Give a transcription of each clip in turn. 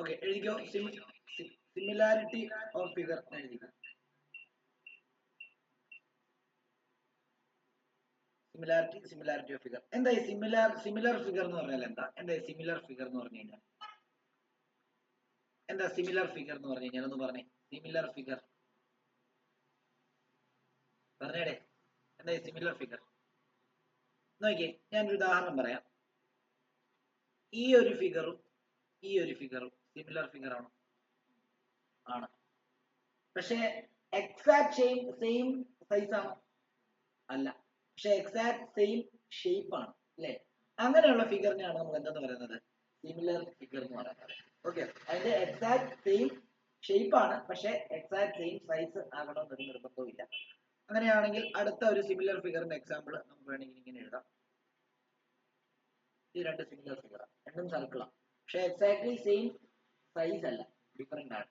Okay, എഴുതിക്കോ. Similarity of figure എഴുതിക്കോ. Similarity of figure. എന്താ ഈ സിമിലർ ഫിഗർ എന്ന് പറഞ്ഞാൽ എന്താ? എന്താ സിമിലർ ഫിഗർ എന്ന് പറഞ്ഞു കഴിഞ്ഞാൽ? എന്താ സിമിലർ ഫിഗർ എന്ന് പറഞ്ഞു കഴിഞ്ഞാൽ? ഒന്ന് പറഞ്ഞേ. സിമിലർ ഫിഗർ പറഞ്ഞേടെ. എന്താ സിമിലർ ഫിഗർ? നോക്കിയേ, ഞാനൊരു ഉദാഹരണം പറയാം. ഈ ഒരു ഫിഗറും സിമിലർ ഫിഗർ ആണോ? ആണ്. പക്ഷെ എക്സാക്ട് സെയിം സൈസ് ആണോ? അല്ല. പക്ഷെ എക്സാക്ട് സെയിം ഷേപ്പ് ആണ്, അല്ലേ? അങ്ങനെയുള്ള ഫിഗറിനെയാണ് നമ്മൾ എന്തെന്ന് പറയുന്നത്? സിമിലർ ഫിഗർ എന്ന് പറയുന്നത്. ഓക്കെ, അതിന്റെ എക്സാക്ട് സെയിം ഷേപ്പ് ആണ്, പക്ഷെ എക്സാക്ട് സെയിം സൈസ് ആകണമെന്നൊരു നിർബന്ധവും ഇല്ല. അങ്ങനെയാണെങ്കിൽ അടുത്ത ഒരു സിമിലർ ഫിഗറിന്റെ എക്സാമ്പിൾ നമുക്ക് വേണമെങ്കിൽ ഇങ്ങനെ എഴുതാം. ഈ രണ്ട് സിമിലർ ഫിഗറാണ്, രണ്ടും സർക്കിളാണ്, പക്ഷെ എക്സാക്ട്ലി സെയിം സൈസ് അല്ല, ഡിഫറെന്റ് ആണ്.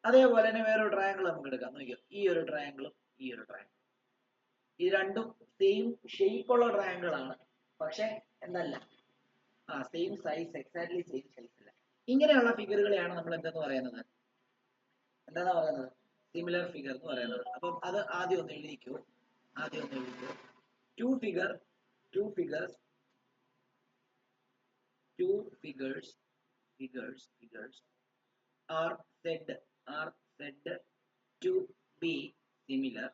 അതേപോലെ തന്നെ വേറൊരു ട്രയാങ്കിൾ നമുക്ക് എടുക്കാം. നോക്കിയോ, ഈ ഒരു ട്രയാങ്കിളും ഈ ഒരു ട്രയാങ്കിളും, ഈ രണ്ടും സെയിം ഷേപ്പ് ഉള്ള ട്രയാങ്കിൾ ആണ്, പക്ഷെ എന്തല്ല, same size, exactly same size അല്ല. ഇങ്ങനെയുള്ള ഫിഗറുകളെയാണ് നമ്മൾ എന്തെന്ന് പറയുന്നത്? എന്താ പറയുന്നത്? സിമിലർ ഫിഗർ എന്ന് പറയുന്നത്. അപ്പം അത് ആദ്യം ഒന്ന് എഴുതിക്കോ. Two figures are said to be similar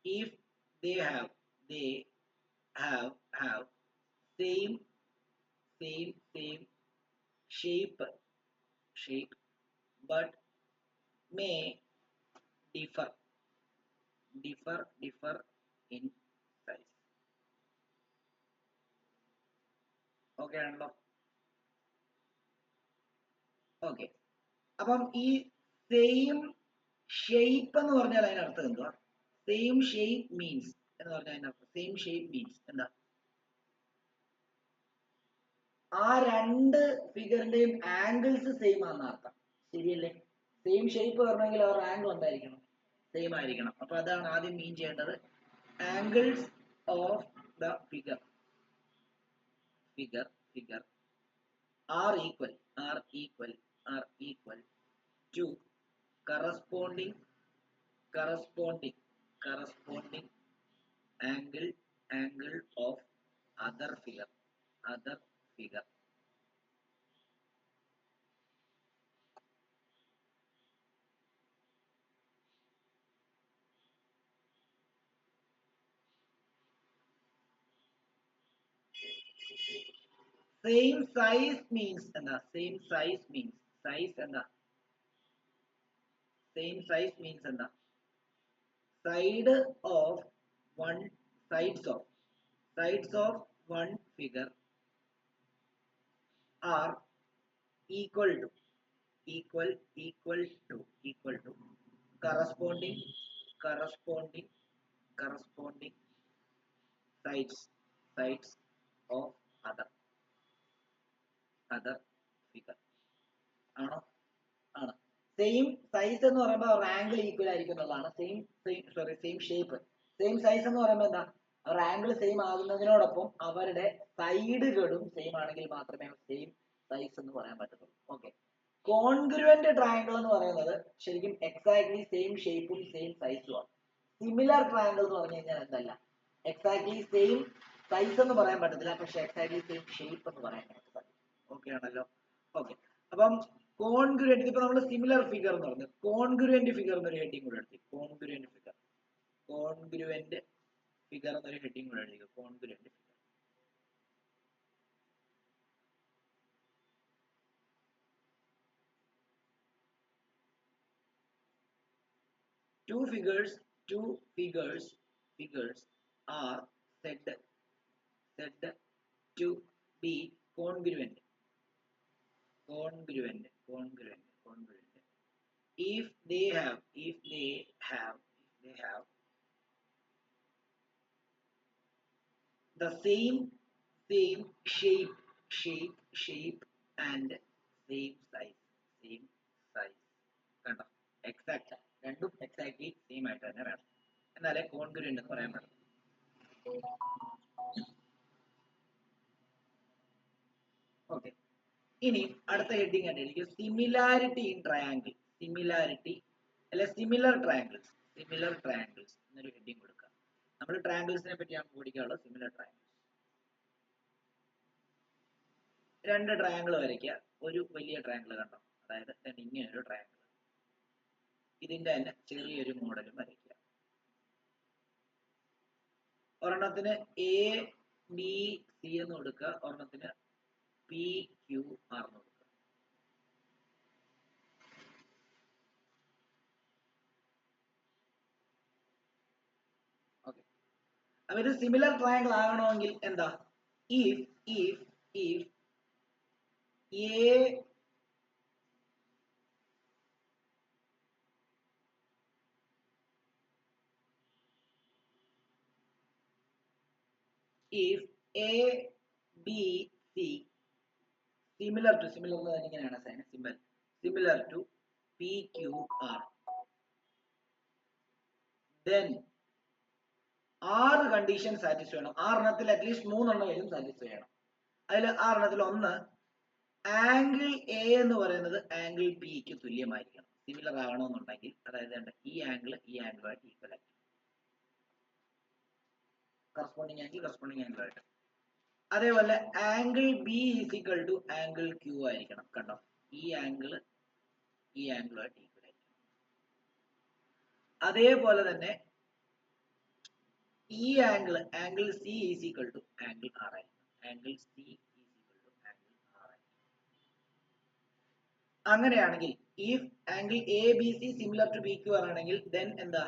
if they have same shape but may differ in size. Okay ആണല്ലോ? ഓക്കെ, അപ്പം ഈ സെയിം ഷേപ്പ് എന്ന് പറഞ്ഞാൽ അതിനർത്ഥം എന്തുവാ? സെയിം ഷേപ്പ് മീൻസ് എന്ന് പറഞ്ഞാൽ അതിനർത്ഥം, സെയിം ഷേപ്പ് മീൻസ് എന്താ? ആ രണ്ട് ഫിഗറിന്റെയും ആംഗിൾസ് സെയിം ആണെന്ന് അർത്ഥം, ശരിയല്ലേ? സെയിം ഷേപ്പ് വരണമെങ്കിൽ അവർ ആംഗിൾ എന്തായിരിക്കണം? സെയിം ആയിരിക്കണം. അപ്പൊ അതാണ് ആദ്യം മീൻ ചെയ്യേണ്ടത്. Angles of the figure are equal to corresponding angle of other figure. Same size means എന്താ? Same size means എന്താ? Sides of one figure are equal to corresponding sides of other figure. ആണോ? ആണ്. Same size എന്ന് പറയുമ്പോൾ അവർ angle equal ആയിരിക്കും എന്നുള്ളതാണ്. Same shape, same size എന്ന് പറയുമ്പോൾ എന്താ? അവർ ആംഗിൾ സെയിം ആകുന്നതിനോടൊപ്പം അവരുടെ സൈഡുകളും സെയിം ആണെങ്കിൽ മാത്രമേ സെയിം സൈസ് എന്ന് പറയാൻ പറ്റത്തുള്ളൂ. ഓക്കെ, കോൺഗ്രുവന്റ് ട്രയാങ്കിൾ എന്ന് പറയുന്നത് ശരിക്കും എക്സാക്ട്ലി സെയിം ഷേപ്പും സെയിം സൈസും ആണ്. സിമിലർ ട്രയാങ്കിൾ എന്ന് പറഞ്ഞു കഴിഞ്ഞാൽ എന്തല്ല, എക്സാക്ട്ലി സെയിം സൈസ് എന്ന് പറയാൻ പറ്റത്തില്ല, പക്ഷെ എക്സാക്ട്ലി സെയിം ഷേപ്പ് എന്ന് പറയാൻ പറ്റത്തില്ല. ഓക്കെ ആണല്ലോ? ഓക്കെ, അപ്പം കോൺഗ്രുവന്റ്, ഇപ്പൊ നമ്മൾ സിമിലർ ഫിഗർ എന്ന് പറഞ്ഞു, കോൺഗ്രുവന്റ് ഫിഗർ എന്നൊരു ഹെഡിങ് കൂടെ എടുത്തി. കോൺഗ്രുവന്റ് ഫിഗർ എന്നൊരു ഹെഡിങ് കൂടെ എഴുതി. Congruent figure. Two figures are said to be congruent if they have the same shape and same size. കണ്ടോ? എക്സാക്ട്, രണ്ടും എക്സാക്ട്ലി സെയിം ആയിട്ട് തന്നെ വേണം, എന്നാലേ കോൺഗ്രുവന്റ് എന്ന് പറയാൻ പറ്റും. ഓക്കെ, ഇനി അടുത്ത ഹെഡിങ് കണ്ടിരിക്കും സിമിലാരിറ്റി ഇൻ ട്രയാങ്കിൾ. സിമിലാരിറ്റി അല്ലെ സിമിലർ ട്രയാങ്കിൾസ്. സിമിലർ ട്രയാങ്കിൾസ് എന്നൊരു ഹെഡിങ് കൊടുക്കുക. നമ്മൾ ട്രയാങ്കിൾസിനെ പറ്റിയാണ് പഠിക്കാനുള്ളത്. Similar triangles. രണ്ട് ട്രയാങ്കിൾ വരയ്ക്കുക. ഒരു വലിയ ട്രയാങ്കിൾ കണ്ടോ, അതായത് ഇങ്ങനെ ഒരു ട്രയാങ്കിൾ. ഇതിന്റെ തന്നെ ചെറിയൊരു മോഡലും വരയ്ക്കുക. ഒരെണ്ണത്തിന് എ ബി സി എന്ന് കൊടുക്കുക, ഒരെണ്ണത്തിന് പി ക്യു ആർ എന്ന് കൊടുക്കുക. ഓക്കെ, അപ്പൊ ഇത് സിമിലർ ട്രയാങ്കിൾ ആകണമെങ്കിൽ എന്താ, if if if A if A B C similar to ഇങ്ങനെയാണ് sign similar to P Q R, then 6 condition satisfy ചെയ്യണം. 6 അറ്റ്ലീസ്റ്റ് 3 സാറ്റിസ്ഫൈ ചെയ്യണം. അതിൽ 6 ഒന്ന്, ആംഗിൾ എ എന്ന് പറയുന്നത് ആംഗിൾ പിക്ക് തുല്യമായിരിക്കണം. സിമിലർ ആകണമെന്നുണ്ടെങ്കിൽ, അതായത് ഈ ആംഗിളുമായിട്ട് ഈക്വൽ ആയിരിക്കും. കറസ്പോണ്ടിങ് ആംഗിൾ ആയിട്ട്. അതേപോലെ angle B is equal to angle Q ആയിരിക്കണം. കണ്ടോ, ഈ ആംഗിളുമായിട്ട് ഈക്വൽ ആയിരിക്കണം. അതേപോലെ തന്നെ ഈ angle C is equal to angle R ആയിരിക്കണം. Angle C is equal to angle R ആയിരിക്കണം. അങ്ങനെയാണെങ്കിൽ if angle A B C similar to B Q R ആണെങ്കിൽ ദെൻ എന്താ,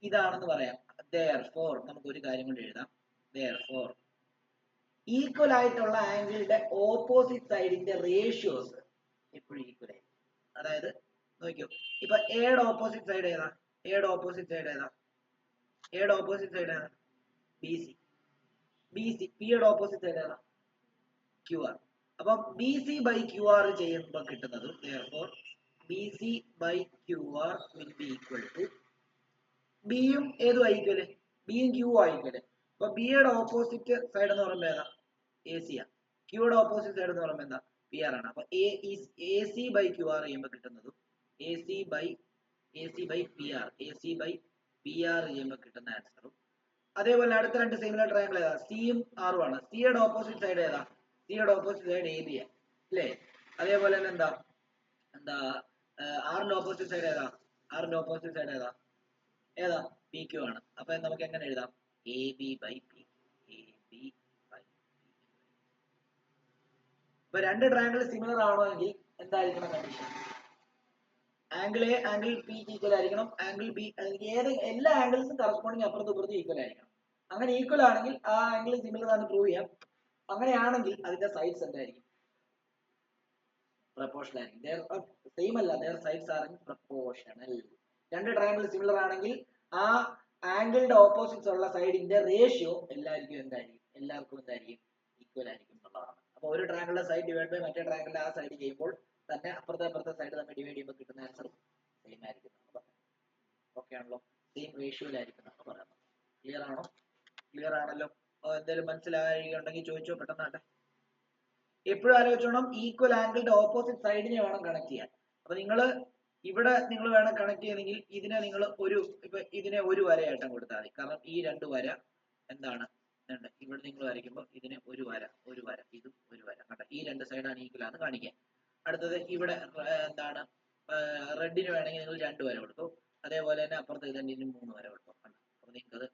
ഇതാണെന്ന് പറയാം. therefore നമുക്ക് ഒരു കാര്യം കൊണ്ട് എഴുതാം. therefore ഈക്വൽ ആയിട്ടുള്ള ആംഗിളിന്റെ ഓപ്പോസിറ്റ് സൈഡിന്റെ റേഷ്യോസ് എപ്പോഴും ഈക്വൽ ആയിരിക്കും. അതായത് നോക്കിയോ, ഇപ്പൊ എയുടെ ഓപ്പോസിറ്റ് സൈഡ് ഏതാ, എയുടെ ഓപ്പോസിറ്റ് സൈഡ് ഏതാ ബി സി. പിയുടെ ഓപ്പോസിറ്റ് സൈഡ് ഏതാ ക്യു ആർ. അപ്പൊ B C by Q R ചെയ്യുമ്പോൾ കിട്ടുന്നത് therefore B C by Q R will be equal to, ബിയും ഏതും ആയിക്കോലെ, ബിയും ക്യൂ ആയിക്കോലെ. അപ്പൊ ബിയുടെ ഓപ്പോസിറ്റ് സൈഡ് എന്ന് പറയുമ്പോൾ ഏതാ എ സി ആ, ക്യൂയുടെ ഓപ്പോസിറ്റ് സൈഡ് എന്ന് പറയുമ്പോൾ എന്താ പി ആർ ആണ്. അപ്പൊ A C by Q R ചെയ്യുമ്പോൾ കിട്ടുന്നതും A C by P R ചെയ്യുമ്പോൾ കിട്ടുന്ന ആൻസറും. അതേപോലെ അടുത്ത രണ്ട് സിമിലർ ട്രയാങ്കിൾ ഏതാ, സിയും ആറും ആണ്. സിയുടെ ഓപ്പോസിറ്റ് സൈഡ് ഏതാ, സിയുടെ ഓപ്പോസിറ്റ് സൈഡ് എ ബി ആ അല്ലേ. അതേപോലെ തന്നെ എന്താ ആറിന്റെ ഓപ്പോസിറ്റ് സൈഡ് ഏതാ, ഏതാ പി ക്യു ആണ്. അപ്പൊ നമുക്ക് എങ്ങനെ എഴുതാം, എ ബി ബൈ പി. ഇപ്പൊ രണ്ട് ട്രയാങ്കിൾ സിമിലർ ആവണമെങ്കിൽ എന്തായിരിക്കണം condition, angle A angle P equal ആയിരിക്കണം, ആംഗിൾ ബി എല്ലാ ആംഗിൾസും കറസ്പോണ്ടിങ് അപ്പുറത്തും ഇപ്പുറത്തും ഈക്വൽ ആയിരിക്കണം. അങ്ങനെ ഈക്വൽ ആണെങ്കിൽ ആ ആംഗിൾ സിമിലർ ആണ് പ്രൂവ് ചെയ്യാം. അങ്ങനെയാണെങ്കിൽ അതിന്റെ സൈഡ്സ് എന്തായിരിക്കും, പ്രപ്പോർഷണൽ ആയിരിക്കും. സെയിം അല്ല, their sides are proportional. രണ്ട് ട്രയാങ്കിൾ സിമിലർ ആണെങ്കിൽ ആ ആംഗിളിന്റെ ഓപ്പോസിറ്റ്സ് ഉള്ള സൈഡിന്റെ റേഷ്യോ എല്ലാവർക്കും എന്തായിരിക്കും ഈക്വൽ ആയിരിക്കും എന്നുള്ളതാണ്. അപ്പൊ ഒരു ട്രയാങ്കിളിന്റെ സൈഡ് ഡിവൈഡ് ബൈ മറ്റേ ട്രയാങ്കിളിന്റെ ആ സൈഡ് ചെയ്യുമ്പോൾ തന്നെ അപ്പുറത്തെ സൈഡ് തമ്മിൽ ഡിവൈഡ് ചെയ്യുമ്പോൾ കിട്ടുന്ന ആൻസർ സെയിം ആയിരിക്കും. ഓക്കെ ആണല്ലോ, സെയിം റേഷ്യോയിലായിരിക്കും എന്നാണ് പറയുന്നത്. ക്ലിയർ ആണല്ലോ. എന്തെങ്കിലും മനസ്സിലായിട്ടുണ്ടെങ്കിൽ ചോദിച്ചോ, പെട്ടെന്നാട്ടെ. എപ്പോഴും ആലോചിച്ചോണം, ഈക്വൽ ആംഗിളിന്റെ ഓപ്പോസിറ്റ് സൈഡിനെ വേണം കണക്ട് ചെയ്യാൻ. അപ്പൊ ഇവിടെ നിങ്ങൾ വേണം കണക്ട് ചെയ്യണമെങ്കിൽ ഇതിനെ നിങ്ങൾ ഇതിനെ ഒരു വരയായിട്ടും കൊടുത്താൽ മതി. കാരണം ഈ രണ്ട് വര എന്താണ്, ഇവിടെ നിങ്ങൾ വരയ്ക്കുമ്പോൾ ഇതിനെ ഒരു വര ഇതും ഒരു വര കണ്ട, ഈ രണ്ട് സൈഡാണ് ഈക്വൽ ആണെന്ന് കാണിക്കാൻ. അടുത്തത് ഇവിടെ എന്താണ്, റെഡിന് വേണമെങ്കിൽ നിങ്ങൾ 2 വര കൊടുത്തു. അതേപോലെ തന്നെ അപ്പുറത്ത് ഇതിന് 3 വര കൊടുത്തു. അപ്പൊ നിങ്ങൾക്കത്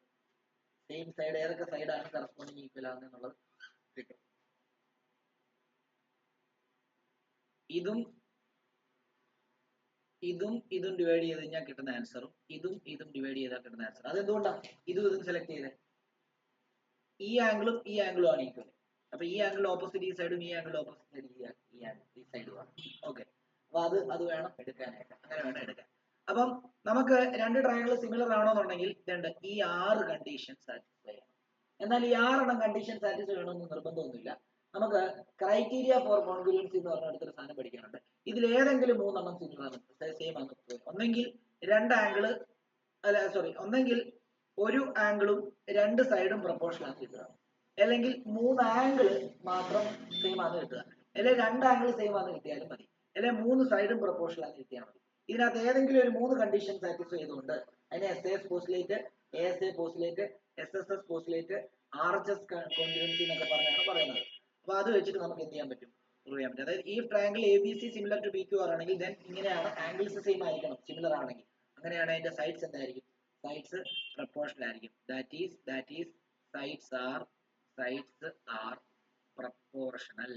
സെയിം സൈഡ് ഏതൊക്കെ സൈഡാണ് കറസ്പോണ്ടിങ് ഈക്വൽ ആണെന്നുള്ളത് കിട്ടും. ഇതും ഡിവൈഡ് ചെയ്ത് കഴിഞ്ഞാൽ കിട്ടുന്ന ആൻസറും ഇതും ഡിവൈഡ് ചെയ്താൽ കിട്ടുന്ന ആൻസർ. അതെന്തുകൊണ്ടാണ് ഇതും സെലക്ട് ചെയ്തത്, ഈ ആംഗിളും ആണ് ഈക്വൽ. അപ്പൊ ഈ ആംഗിൾ ഓപ്പോസിറ്റ് ഈ സൈഡും ഈ ആംഗിൾ ഓപ്പോസിറ്റ് ഈ സൈഡുമാണ്. ഓക്കെ, അപ്പൊ അത് വേണം എടുക്കാനായിട്ട്, അങ്ങനെ വേണം എടുക്കാൻ. അപ്പം നമുക്ക് രണ്ട് ട്രയാങ്കിൾ സിമിലർ ആണോന്നുണ്ടെങ്കിൽ ഈ 6 കണ്ടീഷൻ സാറ്റിസ്ഫൈ ചെയ്യണം. എന്നാൽ ഈ 6 കണ്ടീഷൻ സാറ്റിസ്ഫൈ ചെയ്യണമെന്ന് നിർബന്ധമൊന്നുമില്ല. നമുക്ക് ക്രൈറ്റീരിയ ഫോർ കോൺഗ്രുവൻസി എന്ന് പറഞ്ഞ അടുത്തൊരു സാധനം പഠിക്കാനുണ്ട്. ഇതിൽ ഏതെങ്കിലും 3 സിമിലർ സെയിം ആണ്. ഒന്നെങ്കിൽ ഒന്നെങ്കിൽ ഒരു ആംഗിളും 2 സൈഡും പ്രൊപ്പോർഷണൽ ആണ് കിട്ടുക, അല്ലെങ്കിൽ 3 ആംഗിൾ മാത്രം സെയിം ആണ് കിട്ടുക. അല്ലെ രണ്ട് ആംഗിൾ സെയിം ആണെന്ന് കിട്ടിയാലും മതി, അല്ലെ മൂന്ന് സൈഡും പ്രൊപ്പോർഷണൽ ആണെന്ന് കിട്ടിയാൽ മതി. ഇതിനകത്ത് ഏതെങ്കിലും ഒരു മൂന്ന് കണ്ടീഷൻ സാറ്റിസ്ഫൈ ചെയ്തുകൊണ്ട് അതിനെ SAS postulate, ASA postulate, SSS postulate, RHS കോൺഗ്രുവൻസി എന്നൊക്കെ പറഞ്ഞാണ് പറയുന്നത്. അപ്പൊ അത് വെച്ചിട്ട് നമുക്ക് എന്ത് ചെയ്യാൻ പറ്റും, പ്രൂവ് ചെയ്യാൻ പറ്റും. അതായത് ഈ triangle ABC similar to PQR ആണെങ്കിൽ ദെൻ ഇങ്ങനെയാണ് ആംഗിൾസ് സെയിം ആയിരിക്കണം, സിമിലർ ആണെങ്കിൽ. അങ്ങനെയാണ് അതിന്റെ സൈഡ്സ് എന്തായിരിക്കും, സൈഡ്സ് പ്രൊപ്പോർഷണൽ ആയിരിക്കും. That is sides are proportional.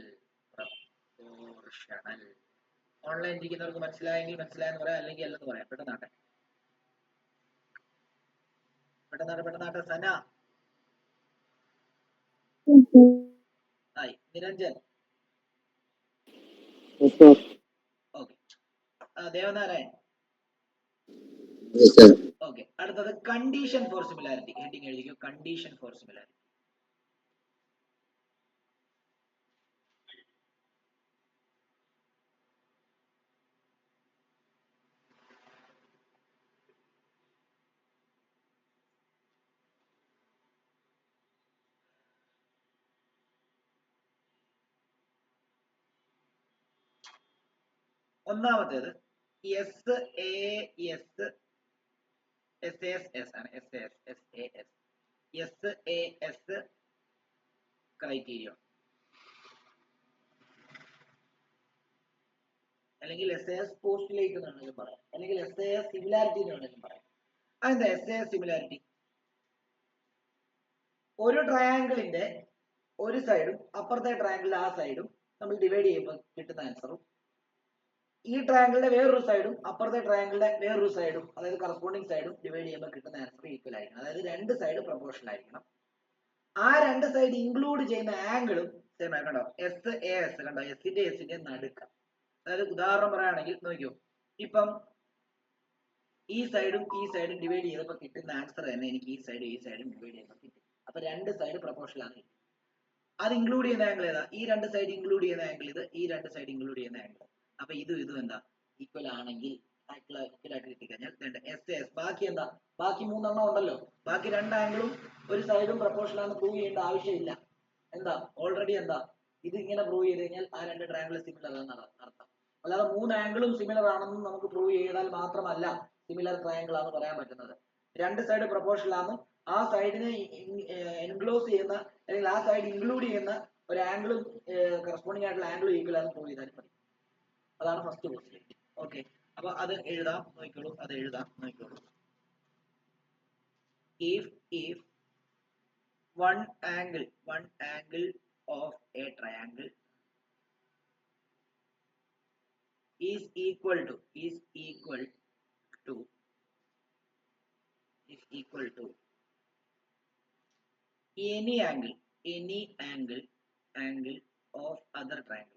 Online ഇരിക്കുന്നവർക്ക് മനസ്സിലായെങ്കിൽ മനസ്സിലായെന്ന് പറയാം, അല്ലെങ്കിൽ അല്ലെന്ന് പറയാം. പെട്ടെന്നാട്ടെ സന. നിരഞ്ജൻ. ഓക്കെ. ദേവനാരായൺ. ഓക്കെ. അടുത്തത് കണ്ടീഷൻ ഫോർ സിമിലാരിറ്റി. ഹെഡിങ് എഴുതിക്കോ, കണ്ടീഷൻ ഫോർ സിമിലാരിറ്റി. ഒന്നാമത്തേത് SAS ക്രൈറ്റീരിയ, അല്ലെങ്കിൽ SAS പോസ്റ്റുലേറ്റ് എന്ന് വേണമെങ്കിലും പറയാം, അല്ലെങ്കിൽ SAS സിമിലാരിറ്റി എന്ന് വേണമെങ്കിലും പറയാം. അതെന്താ SAS സിമിലാരിറ്റി? ഒരു ട്രയാങ്കിളിന്റെ ഒരു സൈഡും അപ്പുറത്തെ ട്രയാങ്കിളിന്റെ ആ സൈഡും നമ്മൾ ഡിവൈഡ് ചെയ്യുമ്പോൾ കിട്ടുന്ന ആൻസറും ഈ ട്രയാങ്കിളിന്റെ വേറൊരു സൈഡും അപ്പുറത്തെ ട്രയാങ്കിളിന്റെ വേറൊരു സൈഡും, അതായത് കറസ്പോണ്ടിങ് സൈഡും ഡിവൈഡ് ചെയ്യുമ്പോൾ കിട്ടുന്ന ആൻസർ ഈക്വൽ ആയിരിക്കണം. അതായത് രണ്ട് സൈഡ് പ്രൊപ്പോർഷണൽ ആയിരിക്കണം. ആ രണ്ട് സൈഡ് ഇൻക്ലൂഡ് ചെയ്യുന്ന ആംഗിളും സെയിം ആയി. കണ്ടോ, SAS കണ്ടോ, എസിന്റെ നടുക്ക. അതായത് ഉദാഹരണം പറയുകയാണെങ്കിൽ നോക്കിയോ, ഇപ്പം ഈ സൈഡും ഡിവൈഡ് ചെയ്തപ്പോൾ കിട്ടുന്ന ആൻസർ തന്നെ എനിക്ക് ഈ സൈഡും ഡിവൈഡ് ചെയ്യുമ്പോൾ കിട്ടും. അപ്പൊ രണ്ട് സൈഡ് പ്രൊപ്പോർഷണൽ ആണ്. അത് ഇൻക്ലൂഡ് ചെയ്യുന്ന ആംഗിൾ ഏതാ? ഈ രണ്ട് സൈഡ് ഇൻക്ലൂഡ് ചെയ്യുന്ന ആംഗിൾ ഇത്, ഈ രണ്ട് സൈഡ് ഇൻക്ലൂഡ് ചെയ്യുന്ന ആംഗിൾ. അപ്പൊ ഇതും എന്താ, ഈക്വൽ ആണെങ്കിൽ ഈക്വൽ ആയിട്ട് കിട്ടിക്കഴിഞ്ഞാൽ SAS. ബാക്കി എന്താ, ബാക്കി മൂന്നെണ്ണം ഉണ്ടല്ലോ, ബാക്കി രണ്ട് ആംഗിളും ഒരു സൈഡും പ്രൊപ്പോർഷണൽ ആണെന്ന് പ്രൂവ് ചെയ്യേണ്ട ആവശ്യമില്ല. എന്താ, ഓൾറെഡി എന്താ, ഇത് ഇങ്ങനെ പ്രൂവ് ചെയ്ത് കഴിഞ്ഞാൽ ആ രണ്ട് ട്രയാങ്കിൾ സിമിലർ എന്നാണ് അർത്ഥം. അല്ലാതെ മൂന്ന് ആംഗിളും സിമിലർ ആണെന്ന് നമുക്ക് പ്രൂവ് ചെയ്താൽ മാത്രമല്ല സിമിലർ ട്രയാങ്കിൾ ആണെന്ന് പറയാൻ പറ്റുന്നത്. രണ്ട് സൈഡ് പ്രൊപ്പോർഷണൽ ആണെന്നും ആ സൈഡിനെ എൻക്ലോസ് ചെയ്യുന്ന അല്ലെങ്കിൽ ആ സൈഡ് ഇൻക്ലൂഡ് ചെയ്യുന്ന ഒരു ആംഗിളും കറസ്പോണ്ടിങ് ആയിട്ടുള്ള ആംഗിളും ഈക്വൽ ആണെന്ന് പ്രൂവ് ചെയ്താൽ മതി. അതാണ് ഫസ്റ്റ് പോസ്റ്റുലേറ്റ്. ഓക്കെ. അപ്പൊ അത് എഴുതാം നോക്കിക്കോളൂ, if one angle of a triangle is equal to any angle of other triangle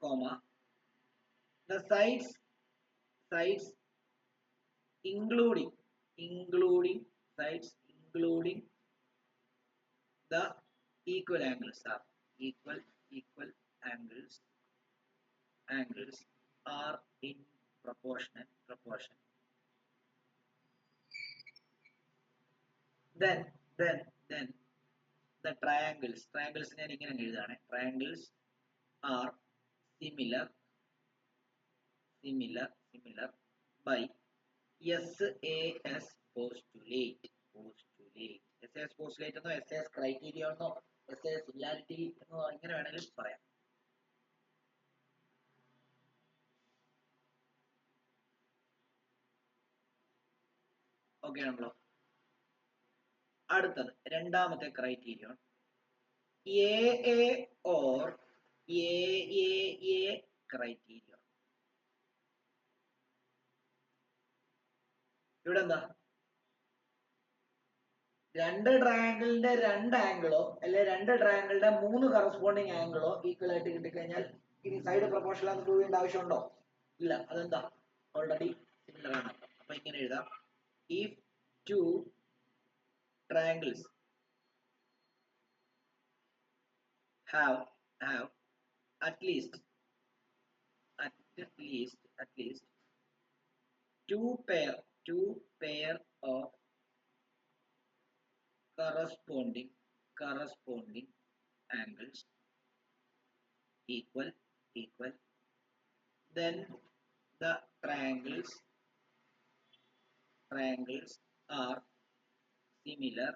comma the sides including the equal angles are angles are in proportion. Then the triangles ഞാൻ ഇങ്ങനെ എഴുതാണ്, triangles are similar by SAS postulate. SAS postulate എന്നോ SAS criteria എന്നോ SAS similarity എന്നോ എങ്ങനെ വേണമെങ്കിലും പറയാം. Okay ആണല്ലോ. അടുത്തത് രണ്ടാമത്തെ criterion AA or AAA criteria. ഇവിടെ എന്താ, രണ്ട് ട്രയാങ്കിളിന്റെ രണ്ട് ആംഗിളോ അല്ലെ രണ്ട് ട്രയാങ്കിളിന്റെ മൂന്ന് കറസ്പോണ്ടിങ് ആംഗിളോ ഈക്വൽ ആയിട്ട് കിട്ടിക്കഴിഞ്ഞാൽ ഇനി സൈഡ് പ്രൊപ്പോർഷണൽ ആണെന്ന് പ്രൂവ് ചെയ്യേണ്ട ആവശ്യമുണ്ടോ? ഇല്ല. അതെന്താ, ഓൾറെഡി സിമിലർ ആണ്. അപ്പൊ ഇങ്ങനെ എഴുതാം, if two triangles have at least two pair of corresponding angles equal, then the triangles are similar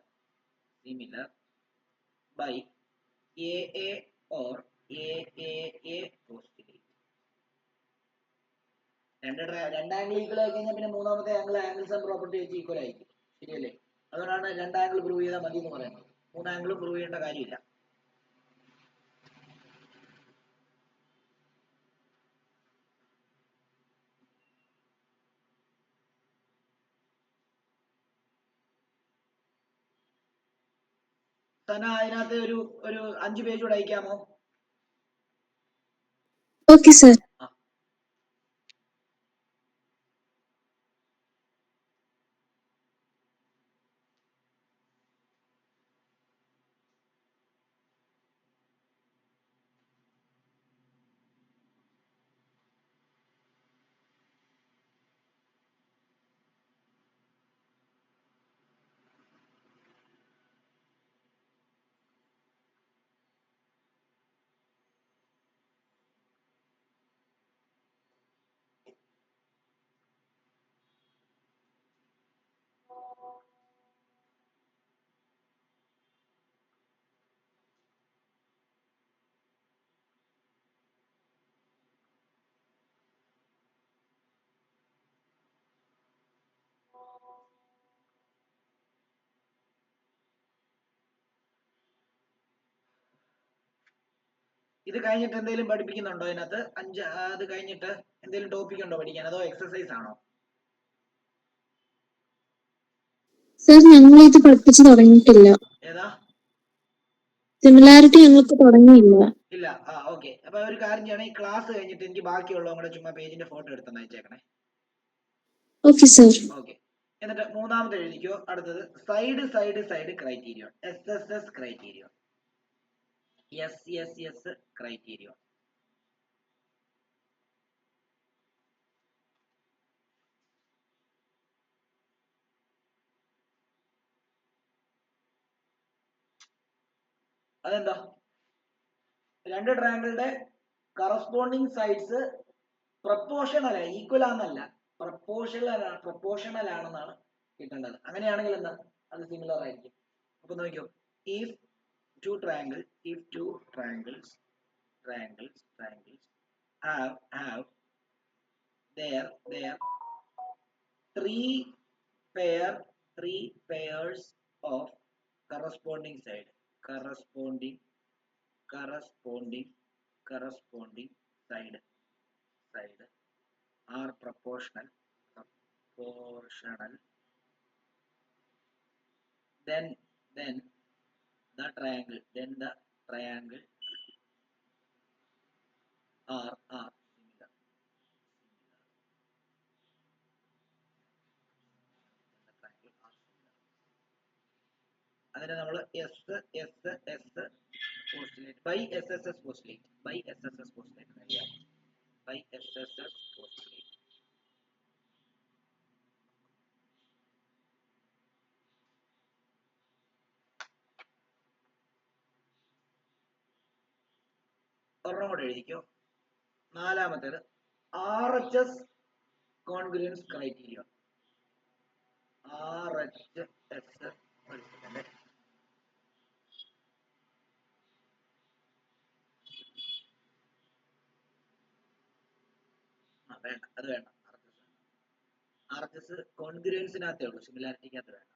by AA or AAA postulate. രണ്ട് ആംഗിൾ ഈക്വൽ ആയി കഴിഞ്ഞാൽ പിന്നെ മൂന്നാമത്തെ ആംഗിൾ സം പ്രോപ്പർട്ടി വെച്ച് ഈക്വൽ ആയിരിക്കും, ശരിയല്ലേ? അതുകൊണ്ടാണ് രണ്ട് ആംഗിൾ പ്രൂവ് ചെയ്താൽ മതി എന്ന് പറയുന്നത്. മൂന്ന് ആംഗിൾ പ്രൂവ് ചെയ്യേണ്ട കാര്യമില്ല. സന, അതിനകത്ത് ഒരു 5 പേജ് കൂടെ അയക്കാമോ? Okay sir. ഇത് കഴിഞ്ഞിട്ട് എന്തെങ്കിലും പഠിപ്പിക്കുന്നുണ്ടോ അതിനകത്ത്? അത് കഴിഞ്ഞിട്ട് എന്തെങ്കിലും ടോപ്പിക് ഉണ്ടോ പഠിക്കാൻ, അതോ എക്സസൈസ് ആണോ? സർ, ഞങ്ങൾ ഇത് പഠിപ്പിച്ചു തുടങ്ങിയിട്ടില്ല. ഏതാ? സിമിലാരിറ്റി ഞങ്ങൾക്ക് തുടങ്ങിയില്ല. ഇല്ല. ഓക്കെ. അപ്പൊ ഒരു കാര്യം ചെയ്യണം, ഈ ക്ലാസ് കഴിഞ്ഞിട്ട് എനിക്ക് ബാക്കിയുള്ളതും കൂടെ ചുമ്മാ പേജിന്റെ ഫോട്ടോ എടുത്ത് അയച്ചേക്കണേ. Okay sir. ഓക്കെ. എന്നിട്ട് മൂന്നാമത്തെ എഴുതിക്കോ. അടുത്തത് side criteria, SSS criteria, SSS criteria. അതെന്താ? രണ്ട് ട്രയാങ്കിളുടെ കറസ്പോണ്ടിങ് സൈഡ്സ് പ്രപ്പോർഷണൽ, ഈക്വൽ ആണെന്നല്ല, പ്രപ്പോർഷണൽ ആണെന്നാണ് കിട്ടേണ്ടത്. അങ്ങനെയാണെങ്കിൽ എന്താ, അത് സിമിലർ ആയിരിക്കും. അപ്പൊ നോക്കിയോ, if two triangles have their three pairs of corresponding side are proportional, then the triangle are similar. അതിനെ നമ്മൾ postulate by SSS postulate ഒരെണ്ണം കൂടെ എഴുതിക്കോ. നാലാമത്തേത് RHS congruence criteria. RHS വേണ്ട, അത് വേണ്ട. RHS കോൺഗ്രുവൻസിനകത്തേ ഉള്ളൂ, സിമിലാരിറ്റിക്കകത്ത് വേണ്ട.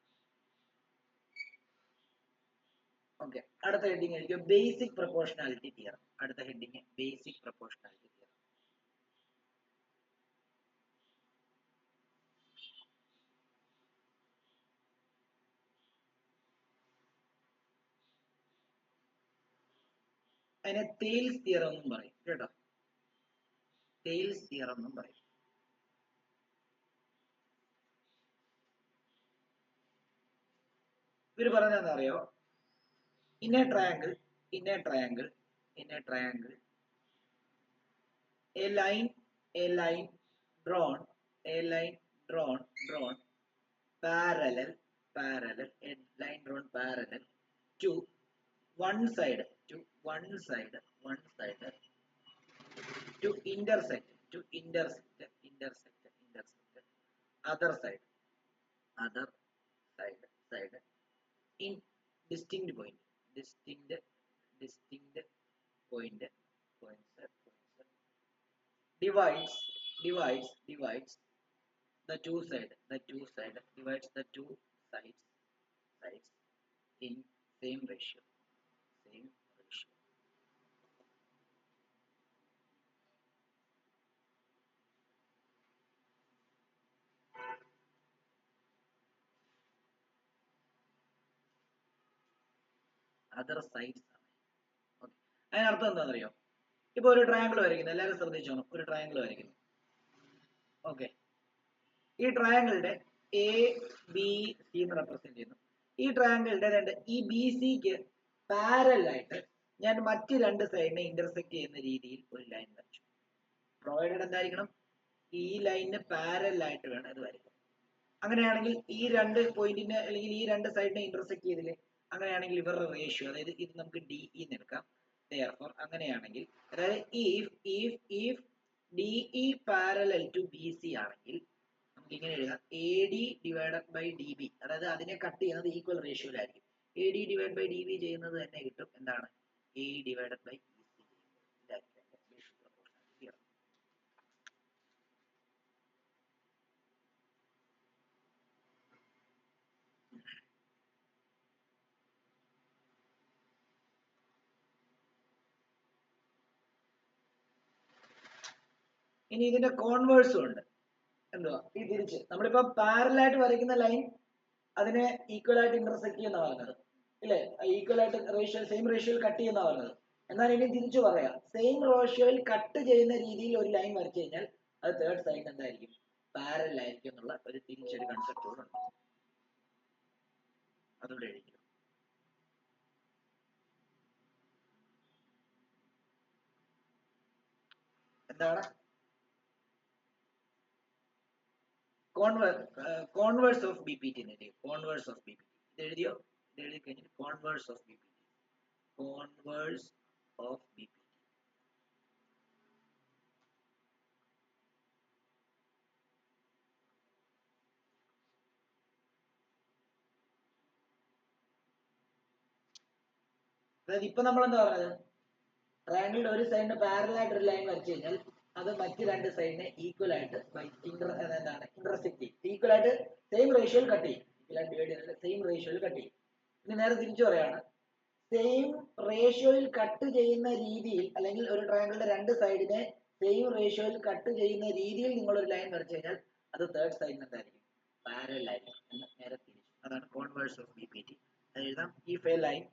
ഓക്കെ. അടുത്ത ഹെഡിങ് ആയിരിക്കും ബേസിക് പ്രൊപ്പോർഷണാലിറ്റി തിയറം. അടുത്ത ഹെഡിങ് ബേസിക് പ്രൊപ്പോർഷണാലിറ്റി തിയറം. അതിനെ തെയിൽസ് തിയറം എന്നും പറയും കേട്ടോ. തെയിൽസ് തിയറം എന്നും പറയും. ഇവര് പറഞ്ഞതെന്ന് അറിയോ, in a triangle a line drawn parallel parallel, a line drawn parallel to one side, to intersect other side in distinct point, divides the two sides in same ratio. Other sides. Okay. അതിനർത്ഥം എന്താണെന്നറിയോ? ഇപ്പൊ ഒരു triangle വരയ്ക്കുന്നു, എല്ലാവരും ശ്രദ്ധിച്ചോണം. ഒരു triangle വരയ്ക്കുന്നു. Okay, ഈ ട്രയാങ്കിളിന്റെ എ ബി സി എന്ന് റെപ്രസെന്റ് ചെയ്യുന്നു. ഈ ട്രയാങ്കിളിന്റെ ഈ ബി സിക്ക് പാരലൽ ആയിട്ട് ഞാൻ മറ്റ് രണ്ട് സൈഡിനെ ഇന്റർസെക്ട് ചെയ്യുന്ന രീതിയിൽ ഒരു ലൈൻ വരച്ചു. പ്രൊവൈഡഡ് എന്തായിരിക്കണം? ഈ ലൈനിന് പാരലൽ ആയിട്ട് വേണം ഇത് വരയ്ക്കാൻ. അങ്ങനെയാണെങ്കിൽ ഈ രണ്ട് പോയിന്റിനെ അല്ലെങ്കിൽ ഈ രണ്ട് സൈഡിനെ ഇന്റർസെക്ട് ചെയ്തില്ലേ? അങ്ങനെയാണെങ്കിൽ ഇവരുടെ റേഷ്യോ, അതായത് ഇത് നമുക്ക് ഡി ഇ എടുക്കാം. Therefore, അങ്ങനെയാണെങ്കിൽ അതായത് if DE parallel to B C ആണെങ്കിൽ നമുക്ക് ഇങ്ങനെ എഴുതാം, A D divided by D B, അതായത് അതിനെ കട്ട് ചെയ്യുന്നത് ഈക്വൽ റേഷ്യോയിലായിരിക്കും. A D divide by D B ചെയ്യുന്നത് തന്നെ കിട്ടും എന്താണ്? A divided by B C. ഇനി ഇതിന്റെ കോൺവേഴ്സും ഉണ്ട്. എന്തുവാ? ഈ തിരിച്ച് നമ്മളിപ്പോ പാരലായിട്ട് വരയ്ക്കുന്ന ലൈൻ അതിനെ ഈക്വൽ ആയിട്ട് ഇന്റർസെക്ട് ചെയ്യുന്ന പറഞ്ഞത് ഇല്ലേ? ഈക്വൽ ആയിട്ട് റേഷ്യോ, സെയിം റേഷ്യോയിൽ കട്ട് ചെയ്യുന്ന പറഞ്ഞത്. എന്നാൽ ഇനി തിരിച്ചു പറയാം, സെയിം റേഷ്യോയിൽ കട്ട് ചെയ്യുന്ന രീതിയിൽ ഒരു ലൈൻ വരച്ചു കഴിഞ്ഞാൽ അത് തേർഡ് സൈഡ് എന്തായിരിക്കും? പാരലൽ ആയിരിക്കും എന്നുള്ള ഒരു തിരിച്ചൊരു കൺസെപ്റ്റ് കൂടെ ഉണ്ട്. അതുകൂടെ എഴുതിക്കും. എന്താണ് converse of B P T? Converse of B P T ഇത് എഴുതിയോ? ഇത് എഴുതി കഴിഞ്ഞിട്ട് converse of B P T, converse of B P T. അതായത് ഇപ്പൊ നമ്മൾ എന്താ പറഞ്ഞത്? ട്രയാങ്കിളിന്റെ ഒരു സൈഡിന് പാരലൽ ആയിട്ട് ഒരു ലൈൻ വരച്ചു കഴിഞ്ഞാൽ അത് മറ്റ് രണ്ട് സൈഡിനെ ഈക്വൽ ആയിട്ട് എന്താണ് ഇന്റർസെക്ട് ചെയ്യും. ഈക്വൽ ആയിട്ട് സെയിം റേഷ്യോയിൽ കട്ട് ചെയ്യും. ഡിവൈഡ് ചെയ്തിട്ട് സെയിം റേഷ്യോയിൽ കട്ട് ചെയ്യും. ഇനി നേരെ തിരിച്ചു പറയാണ്, സെയിം റേഷ്യോയിൽ കട്ട് ചെയ്യുന്ന രീതിയിൽ അല്ലെങ്കിൽ ഒരു ട്രയാങ്കിളിന്റെ രണ്ട് സൈഡിനെ സെയിം റേഷ്യോയിൽ കട്ട് ചെയ്യുന്ന രീതിയിൽ നിങ്ങൾ ഒരു ലൈൻ വരച്ചു കഴിഞ്ഞാൽ അത് തേർഡ് സൈഡിന് എന്തായിരിക്കും? പാരലൽ ആയിരിക്കും എന്ന് നേരെ തിരിച്ചു. അതാണ് converse of B P T. അത് എഴുതാം, if a line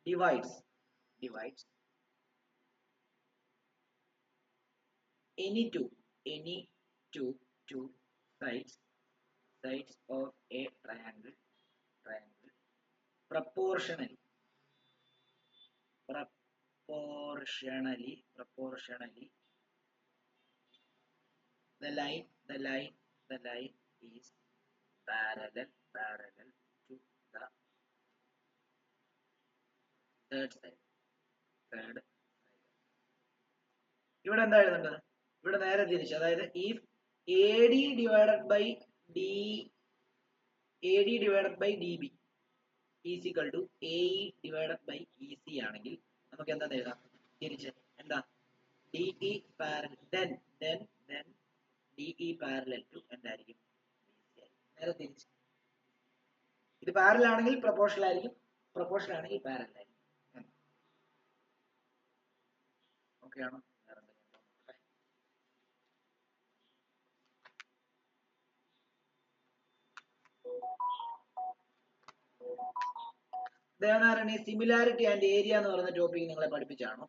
divides any two sides of a triangle proportionally the line is parallel to the third side. ഇവിടെ എന്താ എഴുതേണ്ടത്? ഇവിടെ നേരെ തിരിച്ച്, അതായത് if AD divided by DB is equal to AE divided by EC ആണെങ്കിൽ നമുക്ക് എന്താ എഴുതാം? തിരിച്ച് എന്താ? DE parallel then DE parallel to എന്തായിരിക്കും? നേരെ തിരിച്ച്. ഇത് പാരലൽ ആണെങ്കിൽ പ്രൊപ്പോർഷണൽ ആയിരിക്കും, പ്രൊപ്പോർഷണൽ ആണെങ്കിൽ പാരലൽ ആയിരിക്കും. ഓക്കെ ആണോ? ദേവനാരായണി, സിമിലാരിറ്റി ആൻഡ് ഏരിയ എന്ന് പറയുന്ന ടോപ്പിക് നിങ്ങളെ പഠിപ്പിച്ചാണോ?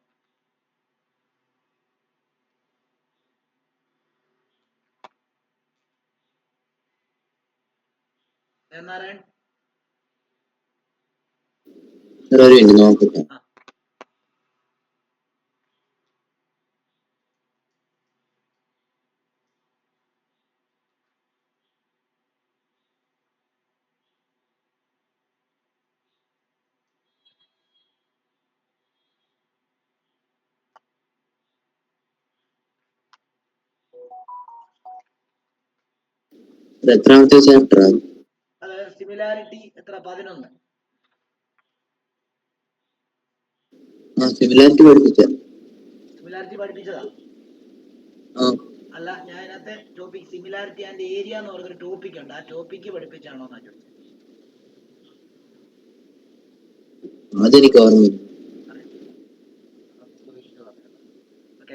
ദേവനാരായൺ എത്രാമത്തെ ചാപ്റ്റർ? അത് സിമിലാരിറ്റി എത്ര? 11. സിമിലാരിറ്റി പഠിപ്പിച്ചതാ? അല്ല, ഞാൻ അതിനകത്തെ ടോപ്പിക് സിമിലാരിറ്റി ആൻഡ് ഏരിയ എന്ന് പറഞ്ഞൊരു ടോപ്പിക് ഉണ്ട്. ആ ടോപ്പിക്ക് പഠിപ്പിച്ചാണോ എന്നാ ചോദിച്ചത്. അതെനിക്ക് ഓർമ്മയില്ല.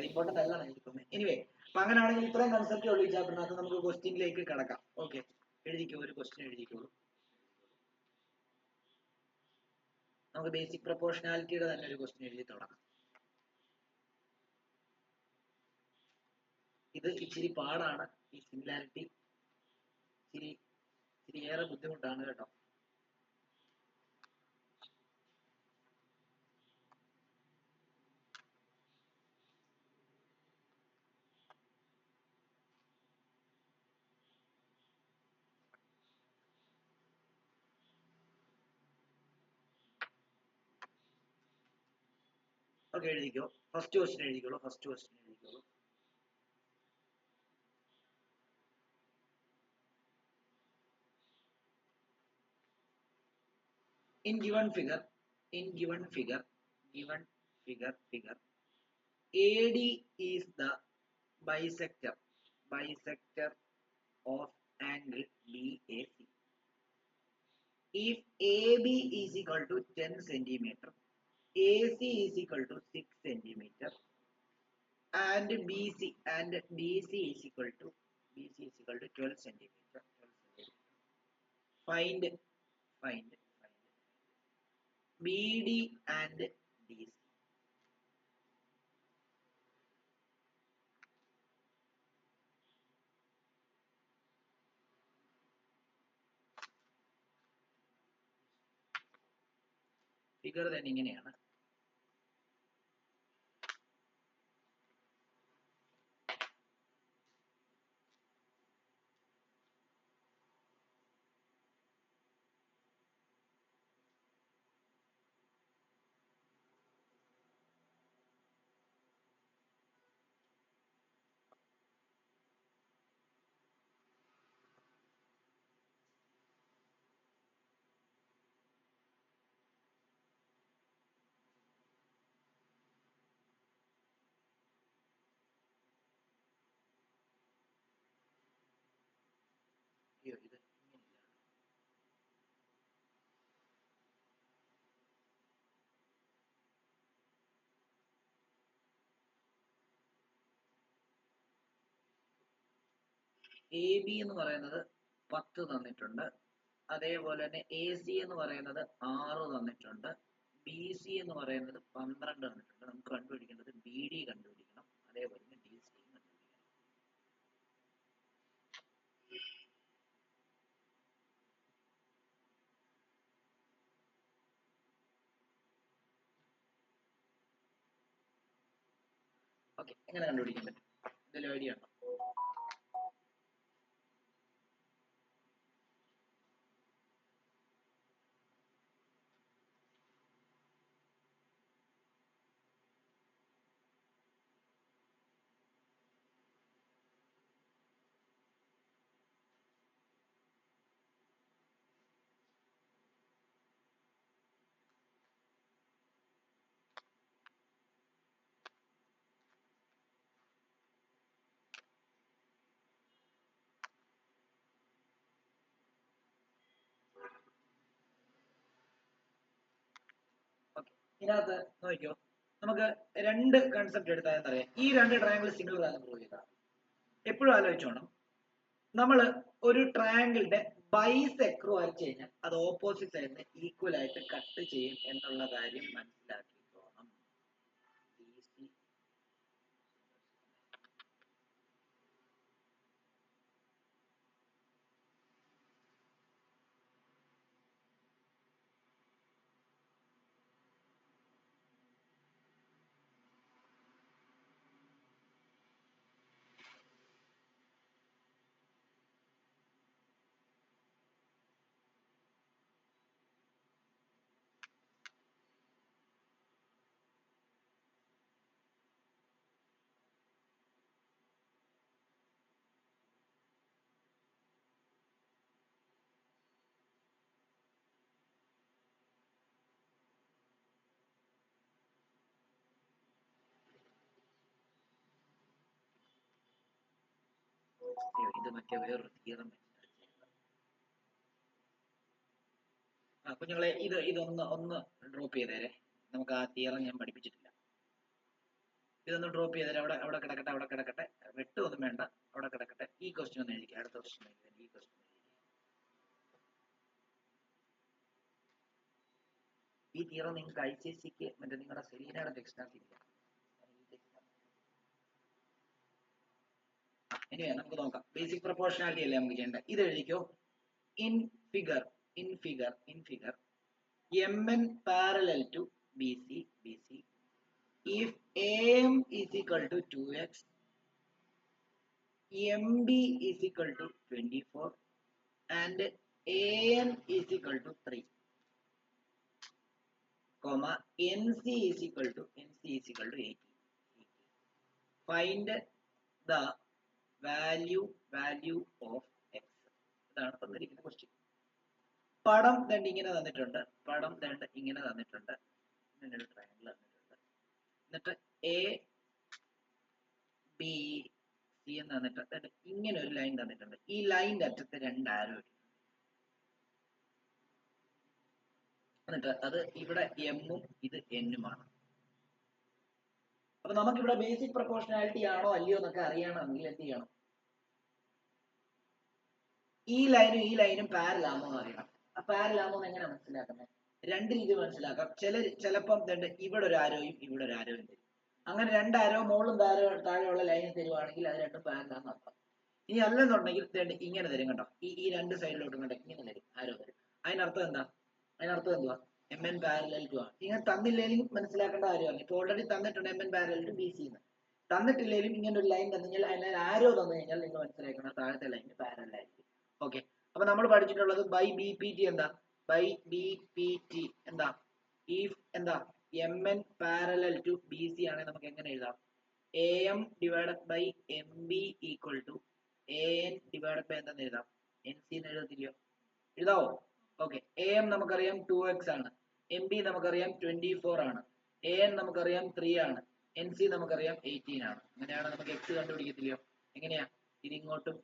ഇമ്പോർട്ടന്റ് അല്ല എനിക്കൊന്നും. എനിവേ, അപ്പൊ അങ്ങനെയാണെങ്കിൽ ഇത്രയും കൺസെപ്റ്റ് ഉള്ളൂ ഈ ചാപ്റ്ററിനകത്ത്. നമുക്ക് ക്വസ്റ്റ്യനിലേക്ക് കടക്കാം. ഓക്കെ, എഴുതിക്കോ, ഒരു ക്വസ്റ്റ്യൻ എഴുതിക്കോളൂ. നമുക്ക് ബേസിക് പ്രൊപ്പോർഷണാലിറ്റിയുടെ തന്നെ ഒരു ക്വസ്റ്റ്യൻ എഴുതി തുടങ്ങാം. ഇത് ഇച്ചിരി പാടാണ്. ഈ സിമിലാരിറ്റി ഇച്ചിരി ഏറെ ബുദ്ധിമുട്ടാണ് കേട്ടോ. ഓക്കെ, എഴുതിക്കോ. ഫസ്റ്റ് ക്വസ്റ്റ്യൻ എഴുതിക്കോളൂ. In given figure, AD is the bisector of angle BAC. If AB is equal to 10 centimeter, AC is equal to 6 centimeter, and BC is equal to 12 centimeter. Find BD and DC. Figure തന്നെ ഇങ്ങനെയാണ്. AB എന്ന് പറയുന്നത് 10 തന്നിട്ടുണ്ട്. അതേപോലെ തന്നെ AC എന്ന് പറയുന്നത് 6 തന്നിട്ടുണ്ട്. BC എന്ന് പറയുന്നത് 12 തന്നിട്ടുണ്ട്. നമുക്ക് കണ്ടുപിടിക്കേണ്ടത് BD കണ്ടുപിടിക്കണം. അതേപോലെ തന്നെ DC കണ്ടുപിടിക്കണം. ഓക്കെ, എങ്ങനെ കണ്ടുപിടിക്കാൻ പറ്റും? എന്തെങ്കിലും ഐഡിയ ഉണ്ടോ? ഇതിനകത്ത് നോക്കിയോ, നമുക്ക് രണ്ട് കൺസെപ്റ്റ് എടുത്താൽ അറിയാം. ഈ രണ്ട് ട്രയാങ്കിൾ സിമിലർ ആണെന്ന് പ്രൂവ് ചെയ്താൽ എപ്പോഴും ആലോചിച്ചോണം, നമ്മൾ ഒരു ട്രയാങ്കിളിന്റെ ബൈസെക്ടർ വരച്ചു കഴിഞ്ഞാൽ അത് ഓപ്പോസിറ്റ് സൈഡിന് ഈക്വൽ ആയിട്ട് കട്ട് ചെയ്യും എന്നുള്ള കാര്യം മനസ്സിലാക്കിക്കോണം. ഇത് മറ്റേ വേറൊരു തിയറം. കുഞ്ഞുങ്ങളെ ഇതൊന്ന് ഡ്രോപ്പ് ചെയ്തേരെ. നമുക്ക് ആ തിയറം ഞാൻ പഠിപ്പിച്ചിട്ടില്ല. ഇതൊന്ന് ഡ്രോപ്പ് ചെയ്തേരെ. അവിടെ കിടക്കട്ടെ. വെട്ടൊന്നും വേണ്ട, അവിടെ കിടക്കട്ടെ. ഈ ക്വസ്റ്റ്യൻ ഒന്ന് എഴുതിക്കുക. അടുത്ത ക്വസ്റ്റ്യൻ എഴുതി. ഈ ക്വസ്റ്റ്യൻ ഈ തിയറം നിങ്ങൾക്ക് ICSEക്ക് മറ്റേ നിങ്ങളുടെ സെലീനയുടെ ടെക്സ്റ്റിനകത്ത് ഇല്ല. ഇനിവേ നമുക്ക് നോക്കാം. ബേസിക് പ്രൊപ്പോർഷനാലിറ്റി അല്ലേ നമുക്ക് ചെയ്യേണ്ടത്. ഇത് എഴുതിക്കോ. In figure mn parallel to BC if AM is equal to 2x, MB is equal to 24 and AN is equal to 3, comma NC is equal to 80. Find the value of x. ഇതാണ് തന്നിരിക്കുന്ന question. പടം രണ്ട് ഇങ്ങനെ തന്നിട്ടുണ്ട്. ഇങ്ങനെ ഒരു triangle തന്നിട്ടുണ്ട്. എന്നിട്ട് ABC എന്ന് തന്നിട്ട് ഇങ്ങനെ ഒരു ലൈൻ തന്നിട്ടുണ്ട്. ഈ ലൈനിന്റെ അറ്റത്ത് രണ്ട് ആരോ ഇട്ടിട്ടുണ്ട്. എന്നിട്ട് അത് ഇവിടെ എമ്മും ഇത് എന്നുമാണ്. അപ്പൊ നമുക്കിവിടെ ബേസിക് പ്രൊപ്പോർഷനാലിറ്റി ആണോ അല്ലയോ എന്നൊക്കെ അറിയണമെങ്കിൽ എന്ത് ചെയ്യണം? ഈ ലൈനും പാരലാണോ എന്ന് അറിയണം. ആ പാരലാണോ എന്ന് എങ്ങനെ മനസ്സിലാക്കുന്നത്? രണ്ട് രീതി മനസ്സിലാക്കാം. ചിലപ്പം ഇവിടെ ഒരു ആരോയും ഇവിടെ ഒരു ആരോയും തരും. അങ്ങനെ രണ്ട് ആരോ മുകളിലും താഴെയുള്ള ലൈനിൽ തരുവാണെങ്കിൽ അത് രണ്ടും പാരലാന്ന് അർത്ഥം. ഇനി അല്ലെന്നുണ്ടെങ്കിൽ ഇങ്ങനെ തരും കേട്ടോ. ഈ രണ്ട് സൈഡിലോട്ടും കണ്ട ഇങ്ങനെ തരും, ആരോ തരും. അതിനർത്ഥം എന്തുവാ? MN പാരലൽ ടു ആണ്. ഇങ്ങനെ തന്നില്ലെങ്കിലും മനസ്സിലാക്കേണ്ട കാര്യമാണ്. ഇപ്പൊ ഓൾറെഡി തന്നിട്ടുണ്ട് MN പാരലൽ ടു BC എന്ന്. തന്നിട്ടില്ലെങ്കിലും ഇങ്ങനെ ഒരു ലൈൻ തന്നു കഴിഞ്ഞാൽ അതിന് ആരോ തന്നു കഴിഞ്ഞാൽ നിങ്ങൾ മനസ്സിലാക്കണം താഴത്തെ ലൈന് പാരലായിരിക്കും. ഓക്കെ, അപ്പൊ നമ്മൾ പഠിച്ചിട്ടുള്ളത് ബൈ BPT എന്താ? if MN parallel to BC ആണെങ്കിൽ നമുക്ക് എങ്ങനെ എഴുതാം? AM divided by MB equal to AN divided by എന്താന്ന് എഴുതാം? NC എന്ന് എഴുതത്തില്ലയോ? എഴുതാവോ? ഓക്കെ, AM നമുക്കറിയാം 2x ആണ്, MB നമുക്കറിയാം 24 ആണ്, AN നമുക്കറിയാം 3 ആണ്, NC നമുക്കറിയാം 18 ആണ്. അങ്ങനെയാണ് നമുക്ക് x കണ്ടുപിടിക്കത്തില്ലയോ? എങ്ങനെയാ? ഇതിങ്ങോട്ടും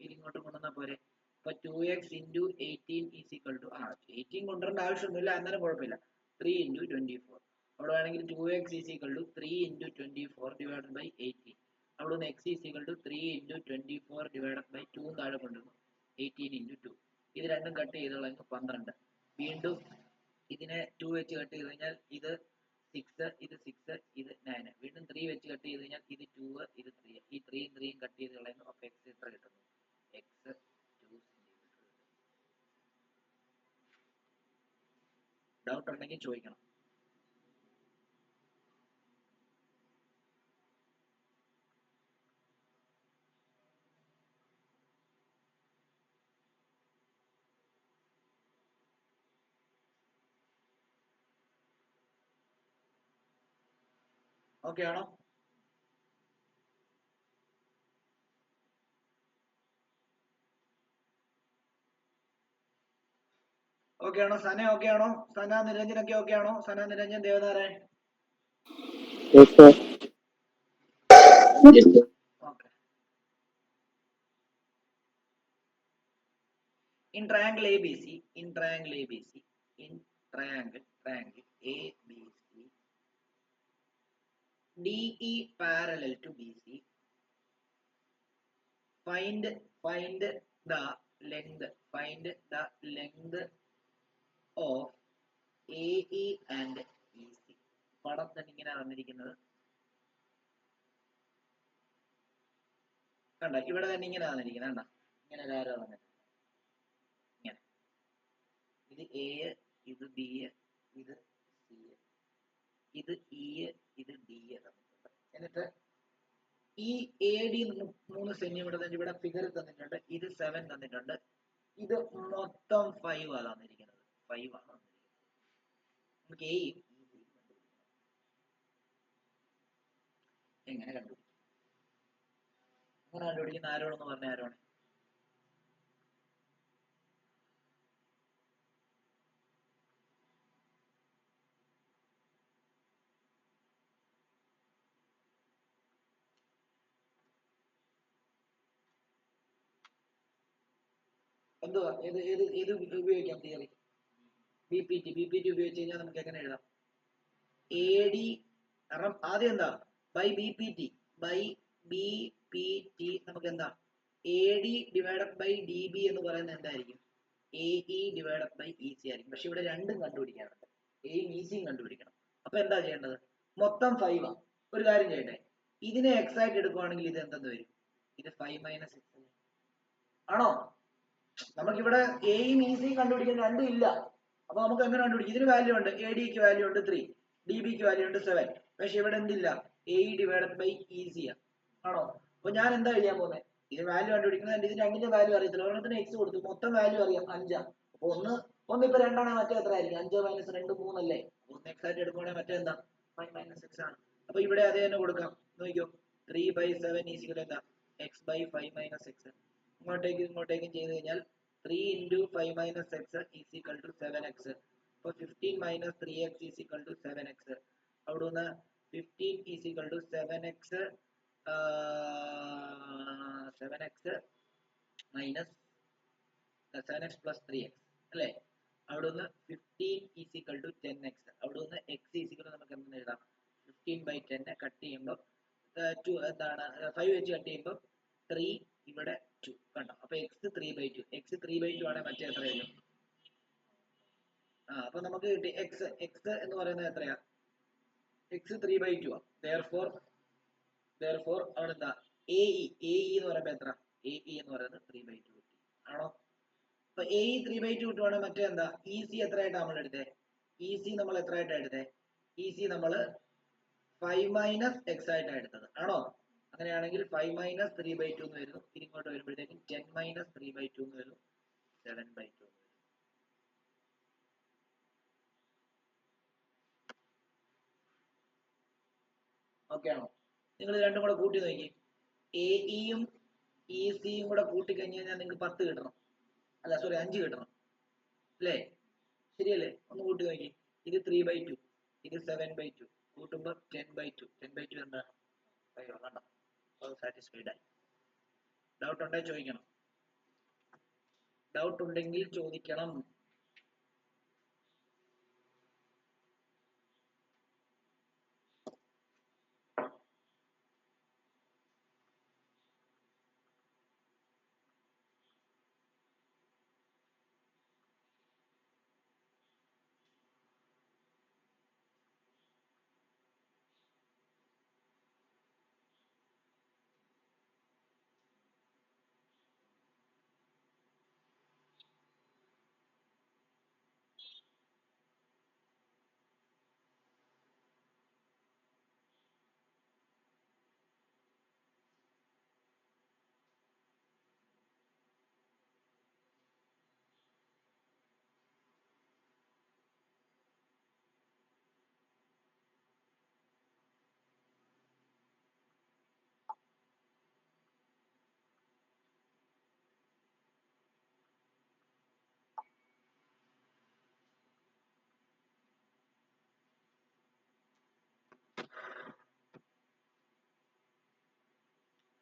കൊണ്ടുവന്നാൽ പോരെ. അപ്പൊ 2x into 18 is equal to 18 കൊണ്ടുവരേണ്ട ആവശ്യമൊന്നുമില്ല, അന്നേരം കുഴപ്പമില്ല. 3 into 24. അവിടെ വേണമെങ്കിൽ 2x is equal to 3 into 24 divided by 18. അവിടെ നിന്ന് x is equal to 3 into 24 divided by 2 താഴെ കൊണ്ടുവന്നു 18 into 2. ഇത് രണ്ടും കട്ട് ചെയ്തോളാം 12. വീണ്ടും ഇതിനെ 2 വെച്ച് കട്ട് ചെയ്ത് കഴിഞ്ഞാൽ ഇത് 6, ഇത് 6, ഇത് 9. വീണ്ടും 3 വെച്ച് കട്ട് ചെയ്ത് കഴിഞ്ഞാൽ ഇത് 2, ഇത് 3. ഈ 3 കട്ട് ചെയ്ത് കളയുന്നു. അപ്പൊ x എത്ര കിട്ടുന്നു? x 2 centimetre. ഡൗട്ട് ഉണ്ടെങ്കിൽ ചോദിക്കണം. ഓക്കെ ആണോ? ഓക്കെ ആണോ? സന ഓക്കെ ആണോ? സന നിരഞ്ജനൊക്കെ ഓക്കെ ആണോ? Sana Niranjan Devanarayan. Okay. In triangle ABC, DE parallel to BC, find the length of AE and EC. പടം തന്നെ ഇങ്ങനെ തന്നിരിക്കുന്നത് കണ്ട, ഇവിടെ തന്നെ ഇങ്ങനെ തന്നിരിക്കുന്നത് കണ്ട, ഇങ്ങനെ ഒരു ആരോ തന്നിട്ടുണ്ട്. ഇങ്ങനെ ഇത് A, ഇത് B, ഇത് C, ഇത് E, ഇത് D തന്നിട്ടുണ്ട്. എന്നിട്ട് ഈ AD 3 സെന്റിമീറ്റർ ഇവിടെ ഫിഗർ തന്നിട്ടുണ്ട്. ഇത് 7 തന്നിട്ടുണ്ട്. ഇത് മൊത്തം 5 ആണ് തന്നിരിക്കുന്നത്. 5 ആണ് തന്നിരിക്കുന്നത്. നമുക്ക് എങ്ങനെ കണ്ടുപിടിക്കും? അങ്ങനെ കണ്ടുപിടിക്കുന്ന ആരോടെന്ന് പറഞ്ഞ ആരോണ്? എന്തുവാ ഏത് ഉപയോഗിക്കാം തിയറി? BPT ഉപയോഗിച്ച് കഴിഞ്ഞാൽ നമുക്ക് എങ്ങനെ എഴുതാം? AD കാരണം ആദ്യം എന്താ ബൈ BPT നമുക്ക് എന്താ AD ഡിവൈഡഡ് ബൈ DB എന്ന് പറയുന്നത് എന്തായിരിക്കും? AE ഡിവൈഡഡ് ബൈ EC ആയിരിക്കും. പക്ഷെ ഇവിടെ രണ്ടും കണ്ടുപിടിക്കാനുണ്ട്, എയും ECയും കണ്ടുപിടിക്കണം. അപ്പൊ എന്താ ചെയ്യേണ്ടത്? മൊത്തം 5 ആണ്. ഒരു കാര്യം ചെയ്യട്ടെ, ഇതിനെ എക്സ് ആയിട്ട് എടുക്കുവാണെങ്കിൽ ഇത് എന്തെന്ന് വരും? ഇത് 5 - 6 ആണോ? നമുക്കിവിടെ എയും ECയും കണ്ടുപിടിക്കാൻ രണ്ടും ഇല്ല. അപ്പൊ നമുക്ക് എങ്ങനെ കണ്ടുപിടിക്കും? ഇതിന് വാല്യൂ ഉണ്ട്, ADക്ക് വാല്യൂ ഉണ്ട് 3, DBക്ക് വാല്യൂ ഉണ്ട് 7. പക്ഷെ ഇവിടെ എന്തില്ല? AE ഡിവൈഡഡ് ബൈ EC ആണോ? അപ്പൊ ഞാൻ എന്താ ചെയ്യാൻ പോകുന്നത്? ഇത് വാല്യൂ കണ്ടുപിടിക്കുന്നത് ഇതിന് രണ്ടിന്റെ വാല്യൂ അറിയത്തില്ല. ഒരെണ്ണത്തിന് എക്സ് കൊടുത്തു, മൊത്തം വാല്യൂ അറിയാം 5. അപ്പൊ ഒന്ന് ഇപ്പൊ 2 ആണ്, മറ്റേ എത്ര ആയിരിക്കും? 5 - 2 3 അല്ലേ? ഒന്ന് എക്സ് ആയിട്ട് എടുക്കുവാണെങ്കിൽ മറ്റേ എന്താ 5 - 6 ആണ്. അപ്പൊ ഇവിടെ അതേ തന്നെ കൊടുക്കാം. നോക്കിയോ, 3/7 ഈസിക്കൽ എന്താ? x/5 - 6. ഇങ്ങോട്ടേക്കും ചെയ്ത് കഴിഞ്ഞാൽ 3 × 5 - x is equal to 7x. അപ്പോൾ 15 - 3x is equal to 7x. അവിടുന്ന് 15 is equal to 7x minus 7x plus 3x അല്ലേ? അവിടുന്ന് 15 is equal to 10x. അവിടുന്ന് x is equal നമുക്ക് എന്തെന്ന് എഴുതാം? 15/10 കട്ട് ചെയ്യുമ്പോൾ 2 എന്താണ് 5 വെച്ച് കട്ട് ചെയ്യുമ്പോൾ 3 ഇവിടെ 2 കണ്ടോ? അപ്പൊ x 3/2. x 3/2 ആണെങ്കിൽ മറ്റേ എത്രയായിരിക്കും? അപ്പൊ നമുക്ക് കിട്ടി x എന്ന് പറയുന്നത് എത്രയാ? x 3/2 ആ. therefore അവിടെ എന്താ AE എന്ന് പറയുമ്പോൾ എത്ര? AE എന്ന് പറയുന്നത് 3/2 കിട്ടി ആണോ? അപ്പൊ AE 3/2 കിട്ടുവാണെങ്കിൽ മറ്റേ എന്താ EC എത്രയായിട്ടാണ് നമ്മൾ എടുത്തേ? EC നമ്മൾ എത്രയായിട്ടാണ് എടുത്തേ? EC നമ്മൾ 5 - x ആയിട്ടാണ് എടുത്തത് ആണോ? അങ്ങനെയാണെങ്കിൽ 5 - 3/2 എന്ന് വരുന്നു. ഇങ്ങോട്ട് വരുമ്പോഴത്തേക്കും 10 - 3/2 എന്ന് വരുന്നു. 7/2 എന്ന് വരും. ഓക്കെ ആണോ? നിങ്ങൾ രണ്ടും കൂടെ കൂട്ടി നോക്കി. AEയും ECയും കൂടെ കൂട്ടി കഴിഞ്ഞ് കഴിഞ്ഞാൽ നിങ്ങൾക്ക് 10 കിട്ടണം. അല്ല സോറി 5 കിട്ടണം അല്ലേ? ശരിയല്ലേ? ഒന്ന് കൂട്ടി നോക്കി. ഇത് 3/2, ഇത് 7/2 കൂട്ടുമ്പോൾ 10/2. 10/2 എന്താണ്? 5 കണ്ടോ? സാറ്റിസ്ഫൈഡ് ആയി. ഡൗട്ട് ഉണ്ടെങ്കിൽ ചോദിക്കണം. ഡൗട്ട് ഉണ്ടെങ്കിൽ ചോദിക്കണം.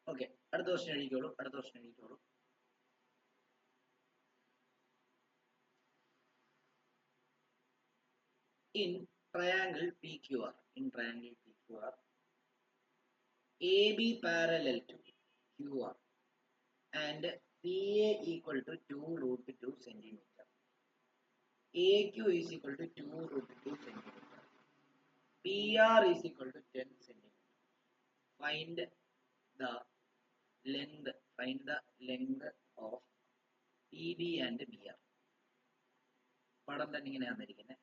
ഓക്കെ, അടുത്ത ക്വസ്റ്റ്യൻ എഴുതിക്കോളൂ. In triangle PQR, AB parallel to QR and PA equal to 2√2 centimeter. AQ is equal to 2√2 centimeter. PR is equal to 10 centimeter. Find the length of PB and BR. പടം തന്നെ ഇങ്ങനെയാണ് ഇരിക്കുന്നത്.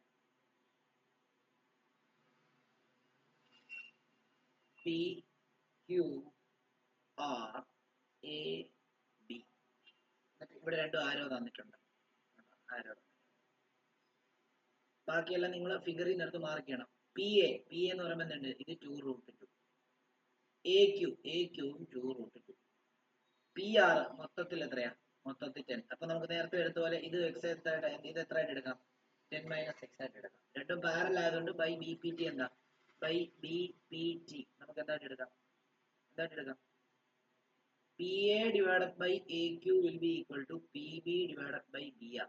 PQR AB. ഇവിടെ രണ്ടും ആരോ തന്നിട്ടുണ്ട്. ബാക്കിയെല്ലാം നിങ്ങൾ ഫിഗറിൽ നിന്ന് എടുത്ത് മാർക്ക് ചെയ്യണം. PA എന്ന് പറയുമ്പോൾ എന്തുണ്ട്? ഇത് 2√2. AQവും 2√2. PR മൊത്തത്തിൽ എത്രയാ? മൊത്തത്തിൽ 10. അപ്പൊ നമുക്ക് നേരത്തെ എടുത്ത പോലെ ഇത് x ഇത് എത്രയായിട്ട് എടുക്കാം? 10 - x ആയിട്ട് എടുക്കാം. രണ്ടും പാരലൽ ആയതുകൊണ്ട് ബൈ BPT എന്താ? ബൈ BPT നമുക്ക് എന്തായിട്ട് എടുക്കാം? PA divided by AQ will be equal to PB divided by BR.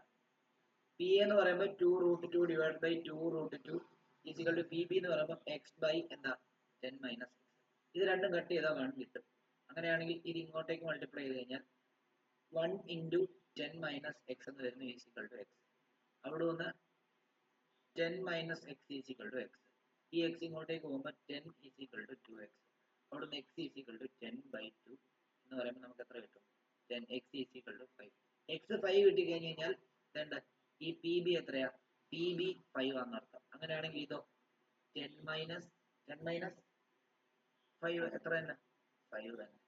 PA എന്ന് പറയുമ്പോൾ 2√2 divided by 2√2 is equal to PB എന്ന് പറയുമ്പോൾ x by എന്താ 10 minus x. ഇത് രണ്ടും കട്ട് ചെയ്താൽ 1 കിട്ടും. അങ്ങനെയാണെങ്കിൽ ഇത് ഇങ്ങോട്ടേക്ക് മൾട്ടിപ്ലൈ ചെയ്ത് കഴിഞ്ഞാൽ 1 into 10 minus x എന്ന് വരുന്നു is equal to x. അവിടെ നിന്ന് 10 minus x is equal to x. ഈ x ഇങ്ങോട്ടേക്ക് പോകുമ്പോൾ 10 is equal to 2x. അവിടെ നിന്ന് x is equal to 10 by 2 എന്ന് പറയുമ്പോൾ നമുക്ക് എത്ര കിട്ടും? 10 x is equal to 5. x 5 കിട്ടി കഴിഞ്ഞ് കഴിഞ്ഞാൽ എന്താ ഈ PB എത്രയാ? PB 5 ആണെന്നർത്ഥം. അങ്ങനെയാണെങ്കിൽ ഇതോ 10 minus 5 എത്ര തന്നെ? 5 തന്നെ.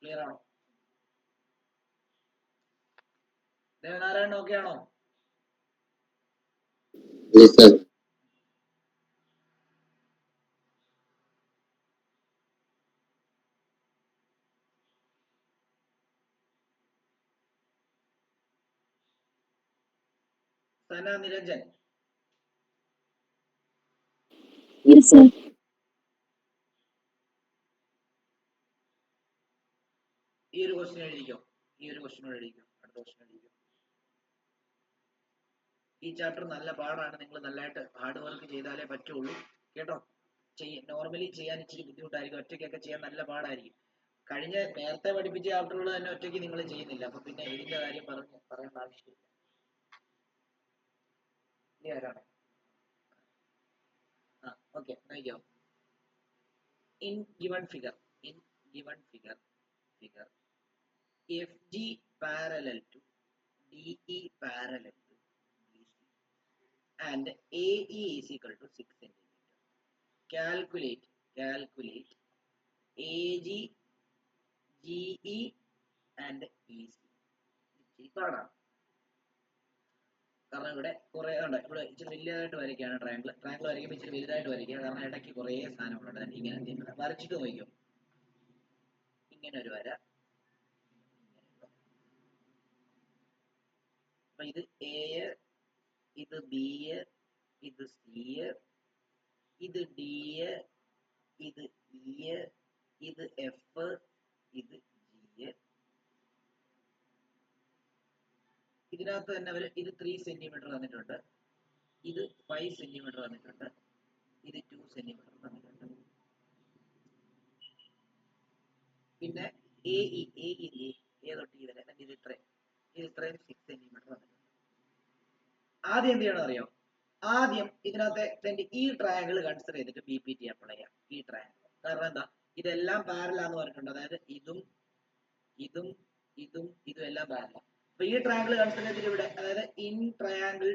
ക്ലിയർ ആണോ? ദേവനാരായണൻ ഓക്കെ ആണോ? Yes, sir. സന നിരഞ്ജൻ Yes, sir. ഈ ഒരു ക്വസ്റ്റ്യൻ എഴുതിക്കോ. അടുത്ത ക്വസ്റ്റ്യൻ എഴുതിക്കോ. ഈ ചാപ്റ്റർ നല്ല പാടാണ്. നിങ്ങൾ നല്ലതായിട്ട് ഹാർഡ് വർക്ക് ചെയ്താലേ പറ്റുള്ളൂ കേട്ടോ. നോർമലി ചെയ്യാൻ ഇച്ചിരി ബുദ്ധിമുട്ടായിരിക്കും. ഒറ്റയ്ക്കൊക്കെ ചെയ്യാൻ നല്ല പാടായിരിക്കും. നേരത്തെ പഠിപ്പിച്ച ചാപ്റ്ററുകൾ തന്നെ ഒറ്റയ്ക്ക് നിങ്ങൾ ചെയ്യുന്നില്ല. അപ്പൊ പിന്നെ ഇതിന്റെ കാര്യം പറയേണ്ട ആവശ്യമില്ല. ഇനി ആരാണ്? ഓക്കെ, നോക്കിയോ. In given figure, FG parallel to DE parallel to BC and AE is equal to 6 cm. Calculate AG, GE and EC. പാടാണ്. കാരണം ഇവിടെ കുറെ ഉണ്ട്. ഇവിടെ ഇച്ചിരി വലിയതായിട്ട് വരയ്ക്കുകയാണ്. ട്രയാങ്കിൾ വരയ്ക്കുമ്പോൾ ഇച്ചിരി വലുതായിട്ട് വരയ്ക്കുക. കാരണം ഇടയ്ക്ക് കുറേ സാധനങ്ങളുണ്ട്. ഇങ്ങനെ വരച്ചിട്ട് നോക്കും. ഇങ്ങനെ ഒരു വര. അപ്പൊ ഇത് A, ഇത് B, ഇത് C, ഇത് D, ഇത് E, ഇത് F, ഇത് G. ഇതിനകത്ത് തന്നെ ഇത് 3 സെന്റിമീറ്റർ വന്നിട്ടുണ്ട്. ഇത് 5 സെന്റിമീറ്റർ വന്നിട്ടുണ്ട്. ഇത് 2 സെന്റിമീറ്റർ വന്നിട്ടുണ്ട്. പിന്നെ A തൊട്ട് ഈ വരെ ഇത് ഇത്രയും 6 സെന്റിമീറ്റർ വന്നിട്ടുണ്ട്. ആദ്യം എന്ത് ചെയ്യണം അറിയോ? ആദ്യം ഇതിനകത്തെ ഈ ട്രയാങ്കിൾ കൺസിഡർ ചെയ്തിട്ട് BPT അപ്ലൈ ചെയ്യാം. ഈ ട്രയാങ്കിൾ കാരണം എന്താ? ഇതെല്ലാം പാരലാന്ന് പറഞ്ഞിട്ടുണ്ട്. അതായത് ഇതും എല്ലാം പാരല. അപ്പൊ ഈ ട്രയാങ്കിൾ കൺസിഡർ ചെയ്തിട്ട് ഇവിടെ അതായത് in triangle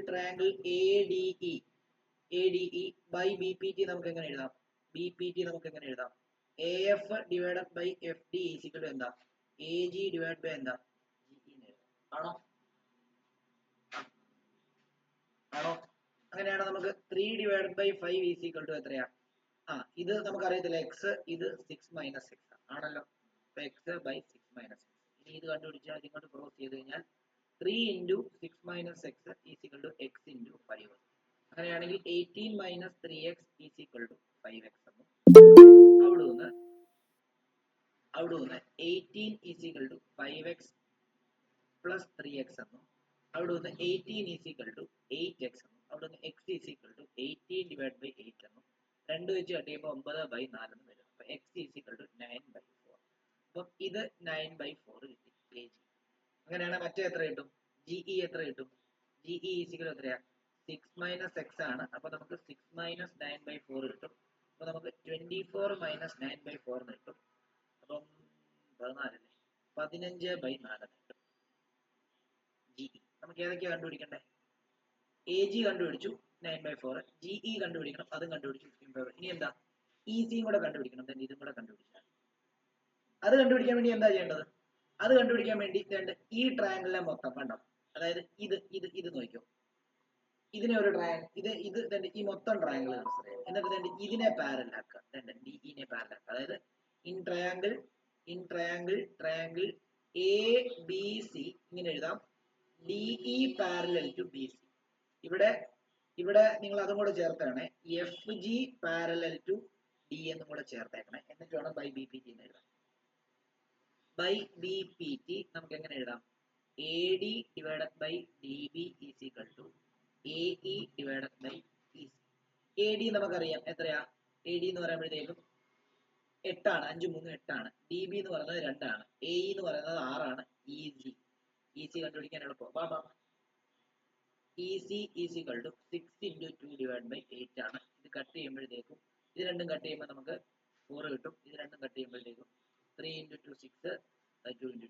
ADE by BPT നമുക്ക് എങ്ങനെ എഴുതാം? AF divided by FD is equal to എന്താ? AG ഡിവൈഡ് ബൈ എന്താ? GE ആണോ? അങ്ങനെയാണ് നമുക്ക് 3 divided by 5 is equal to എത്രയാ? ഇത് നമുക്കറിയത്തില്ല. x ഇത് 6 മൈനസ് 6 ആണല്ലോ. x by 6 minus 6. ഇനി ഇത് കണ്ടുപിടിച്ചാൽ ഇങ്ങോട്ട് ക്രോസ് ചെയ്ത് കഴിഞ്ഞാൽ 3 into 6 minus x is equal to x into 5. അങ്ങനെയാണെങ്കിൽ 18 minus 3x is equal to 5x എന്നും അവിടെ നിന്ന് 18 is equal to 5x plus 3x എന്നും അവിടെ നിന്ന് 18 is equal to 8x എന്നും അവിടെ നിന്ന് x is equal to 18 divided by 8 എന്നും 2 വെച്ച് കട്ട് ചെയ്യുമ്പോൾ 9/4 എന്ന് വരും. അപ്പൊ x is equal to 9/4. അപ്പം ഇത് 9/4 കിട്ടി AG. അങ്ങനെയാണ് മറ്റേ എത്ര കിട്ടും? GE എത്ര കിട്ടും? GE ഈസിക്കൽ എത്രയാ? 6 മൈനസ് x ആണ്. അപ്പൊ നമുക്ക് 6 മൈനസ് 9/4 കിട്ടും. അപ്പൊ നമുക്ക് 24 മൈനസ് 9/4 കിട്ടും. അപ്പം 14 അല്ലേ? 15/4 കിട്ടും GE. നമുക്ക് ഏതൊക്കെയാ കണ്ടുപിടിക്കണ്ടേ? AG കണ്ടുപിടിച്ചു 9/4. GE കണ്ടുപിടിക്കണം, അതും കണ്ടുപിടിച്ചു 15/4. ഇനി എന്താ? ECയും കൂടെ കണ്ടുപിടിക്കണം. ഇതും കൂടെ കണ്ടുപിടിച്ചാൽ അത് കണ്ടുപിടിക്കാൻ വേണ്ടി എന്താ ചെയ്യേണ്ടത്? അത് കണ്ടുപിടിക്കാൻ വേണ്ടി ഈ ട്രയാങ്കിളിനെ മൊത്തം കണ്ടോ, അതായത് ഇത് നോക്കിയോ. ഇതിനെ ഒരു ട്രയാങ്കിൾ ഈ മൊത്തം ട്രയാങ്കിൾ കൺസിഡർ ചെയ്യാം. എന്നിട്ട് ഇതിനെ പാരലാക്കുക. DE പാരലാക്കുക. അതായത് ഇൻ ട്രയാങ്കിൾ ABC ഇങ്ങനെ എഴുതാം. DE parallel to BC. ഇവിടെ ഇവിടെ നിങ്ങൾ അതും കൂടെ ചേർത്തേക്കണേ, F G parallel to D എന്നും കൂടെ ചേർത്തേക്കണേ. എന്നിട്ട് വേണം ബൈ ബി പി ടി എന്ന് എഴുതാം. ബൈ ബി പി ടി നമുക്ക് എങ്ങനെ എഴുതാം? A D divided by D B is equal to A E divided by E C. A D നമുക്കറിയാം എത്രയാ? എ ഡി എന്ന് പറയുമ്പോഴത്തേക്കും 8 ആണ്, 5 3 8 ആണ്. ഡി ബി എന്ന് പറയുന്നത് 2 ആണ്. എ ഇ എന്ന് പറയുന്നത് 6 ആണ്. ഇ സി കണ്ടുപിടിക്കാൻ എളുപ്പം. E C is equal to 6 into 2 divide by 8 ആണ്. ഇത് കട്ട് ചെയ്യുമ്പോഴത്തേക്കും ഇത് രണ്ടും കട്ട് ചെയ്യുമ്പോൾ നമുക്ക് 4 കിട്ടും. ഇത് രണ്ടും കട്ട് ചെയ്യുമ്പോഴത്തേക്കും 3 ഇൻറ്റു 2 6, 2 ഇൻറ്റു